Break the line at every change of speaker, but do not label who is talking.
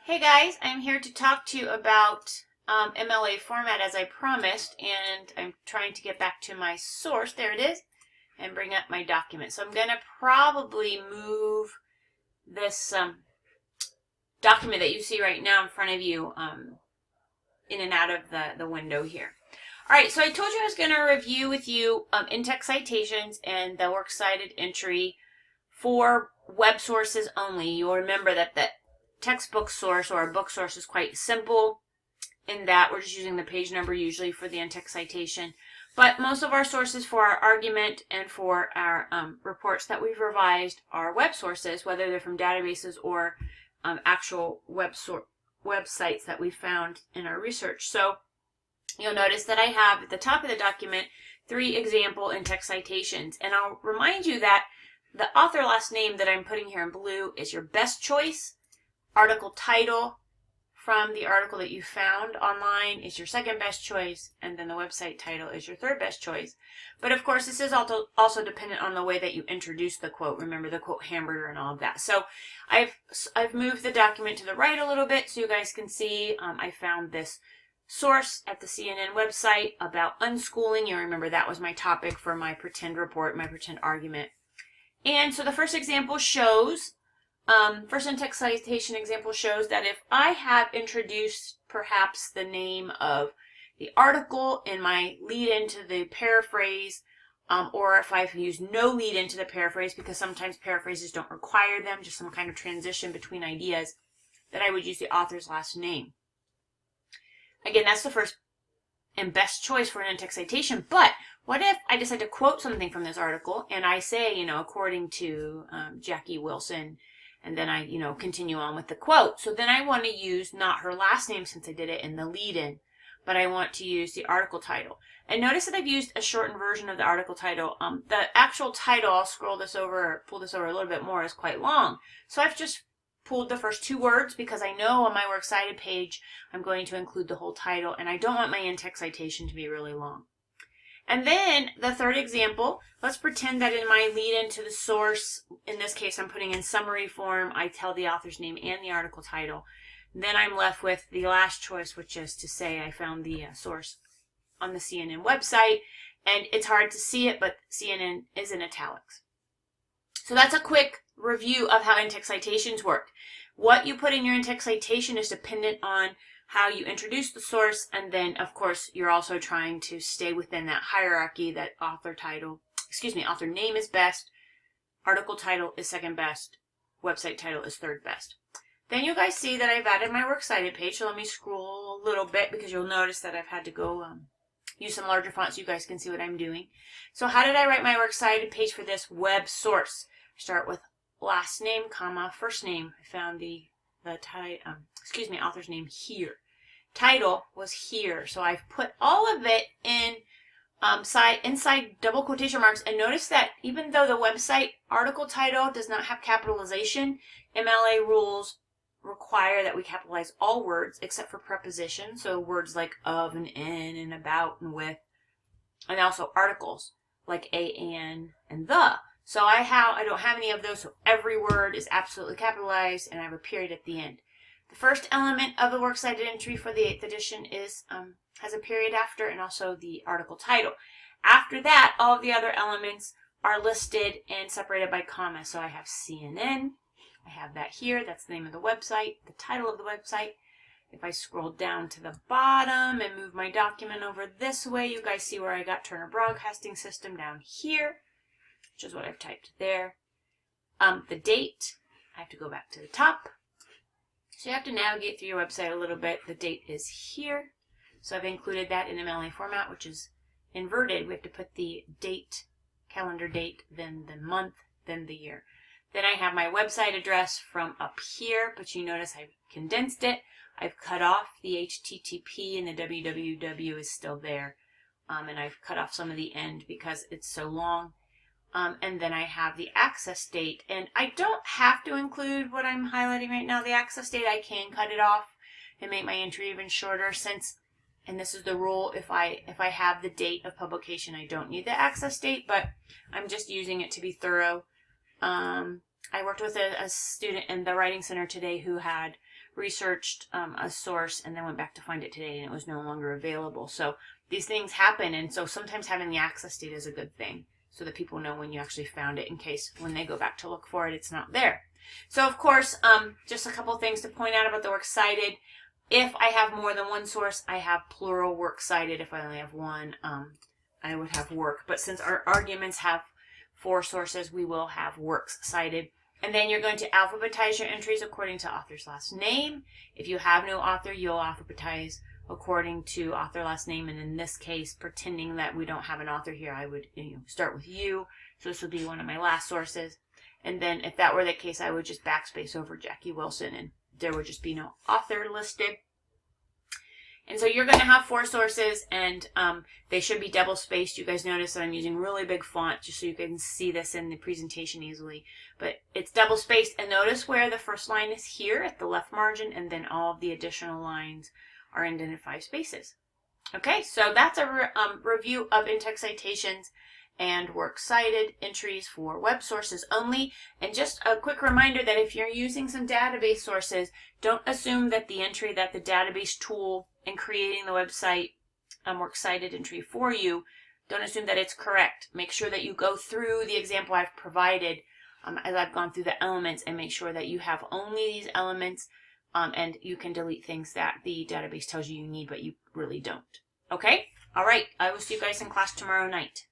Hey guys, I'm here to talk to you about MLA format as I promised, and I'm trying to get back to my source, there it is, and bring up my document. So I'm going to probably move this document that you see right now in front of you in and out of the window here. All right, so I told you I was going to review with you in-text citations and the works cited entry for web sources only. You'll remember that the textbook source or a book source is quite simple in that we're just using the page number usually for the in-text citation. But most of our sources for our argument and for our reports that we've revised are web sources, whether they're from databases or actual websites that we found in our research. So you'll notice that I have at the top of the document 3 example in-text citations. And I'll remind you that the author last name that I'm putting here in blue is your best choice. Article title from the article that you found online is your second best choice, and then the website title is your third best choice. But of course, this is also dependent on the way that you introduce the quote. Remember the quote hamburger and all of that. So I've moved the document to the right a little bit so you guys can see. I found this source at the CNN website about unschooling. You remember that was my topic for my pretend report, my pretend argument. And so the first example shows, first in-text citation example shows that if I have introduced perhaps the name of the article in my lead into the paraphrase, or if I've used no lead into the paraphrase because sometimes paraphrases don't require them, just some kind of transition between ideas, then I would use the author's last name. Again, that's the first and best choice for an in-text citation, but what if I decide to quote something from this article and I say, according to Jackie Wilson, and then I, continue on with the quote. So then I want to use not her last name since I did it in the lead-in, but I want to use the article title. And notice that I've used a shortened version of the article title. The actual title, I'll scroll this over, or pull this over a little bit more, is quite long. So I've just pulled the first 2 words because I know on my Works Cited page I'm going to include the whole title, and I don't want my in-text citation to be really long. And then the third example, let's pretend that in my lead into the source, in this case I'm putting in summary form, I tell the author's name and the article title. Then I'm left with the last choice, which is to say I found the source on the CNN website, and it's hard to see it, but CNN is in italics. So that's a quick review of how in-text citations work. What you put in your in-text citation is dependent on how you introduce the source, and then of course you're also trying to stay within that hierarchy that author name is best, article title is second best, website title is third best. Then you guys see that I've added my Works Cited page, so let me scroll a little bit because you'll notice that I've had to go use some larger fonts so you guys can see what I'm doing. So how did I write my Works Cited page for this web source? I start with last name, comma, first name. I found the author's name here. Title was here, so I've put all of it in inside double quotation marks, and notice that even though the website article title does not have capitalization, MLA rules require that we capitalize all words except for prepositions, so words like of and in and about and with, and also articles like a, and the. So I don't have any of those, so every word is absolutely capitalized, and I have a period at the end. The first element of the Works Cited entry for the 8th edition is has a period after, and also the article title. After that, all of the other elements are listed and separated by commas. So I have CNN, I have that here, that's the name of the website, the title of the website. If I scroll down to the bottom and move my document over this way, you guys see where I got Turner Broadcasting System down here, which is what I've typed there. The date, I have to go back to the top. So you have to navigate through your website a little bit. The date is here. So I've included that in MLA format, which is inverted. We have to put the date, calendar date, then the month, then the year. Then I have my website address from up here, but you notice I've condensed it. I've cut off the HTTP, and the www is still there. And I've cut off some of the end because it's so long. And then I have the access date, and I don't have to include what I'm highlighting right now. The access date, I can cut it off and make my entry even shorter since, and this is the rule, if I have the date of publication, I don't need the access date, but I'm just using it to be thorough. I worked with a student in the Writing Center today who had researched a source and then went back to find it today and it was no longer available. So these things happen, and so sometimes having the access date is a good thing so that people know when you actually found it in case when they go back to look for it, it's not there. So of course, just a couple things to point out about the works cited. If I have more than one source, I have plural works cited. If I only have one, I would have work. But since our arguments have 4 sources, we will have works cited. And then you're going to alphabetize your entries according to author's last name. If you have no author, you'll alphabetize according to author last name. And in this case, pretending that we don't have an author here, I would start with you. So this would be one of my last sources. And then if that were the case, I would just backspace over Jackie Wilson and there would just be no author listed. And so you're going to have 4 sources, and they should be double spaced. You guys notice that I'm using really big font just so you can see this in the presentation easily. But it's double spaced, and notice where the first line is here at the left margin, and then all of the additional lines are indented 5 spaces. Okay, so that's a review of in-text citations and works cited entries for web sources only. And just a quick reminder that if you're using some database sources, don't assume that the entry that the database tool in creating the website works cited entry for you, don't assume that it's correct. Make sure that you go through the example I've provided as I've gone through the elements and make sure that you have only these elements and you can delete things that the database tells you you need but you really don't. Okay? All right. I will see you guys in class tomorrow night.